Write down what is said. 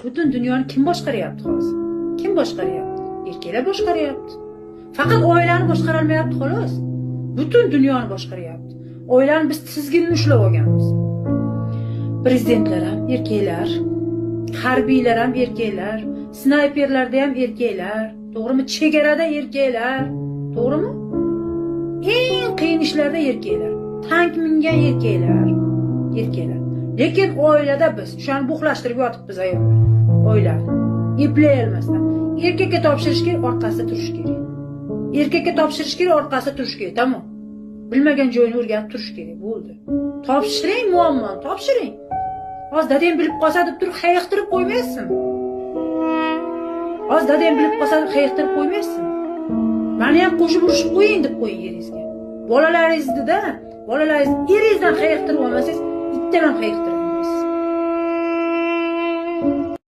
Butun dunyoni kim boshqaryapti hozir? Kim boshqaryapti? Erkaklar boshqaryapti. Faqat oilani boshqara olmayapti xolos. Butun dunyoni boshqaryapti. Oilani biz tizginni ushlab olganmiz. Prezidentlar ham erkaklar, harbiylar ham erkaklar, snayperlarda ham erkaklar, to'g'rimi? Chegarada erkaklar, to'g'rimi? Eng qiyin ishlarda erkaklar, tank mingan erkaklar. Lekin oilada biz shuni buxlashtirib yotibmiz ayollar. Oilani eplay olmasdan erkakka topshirish kerak, orqasida turish kerak. Erkakka topshirish kerak, orqasida turish kerak, tamom. Bilmagan joyini o'rganib turish kerak, bo'ldi. Topshiring muammoni, topshiring. Hozir dadang bilib qolsa deb turib hayiqtirib qo'ymaysiz. Hozir dadang bilib qolsa deb hayiqtirib qo'ymaysiz. Meni ham qo'shib urishib qo'ying deb qo'ying eringizga. Bolalaringizni-da, bolalaringiz eringizdan hayiqtirib olmasangiz, itdan ham hayiqtirib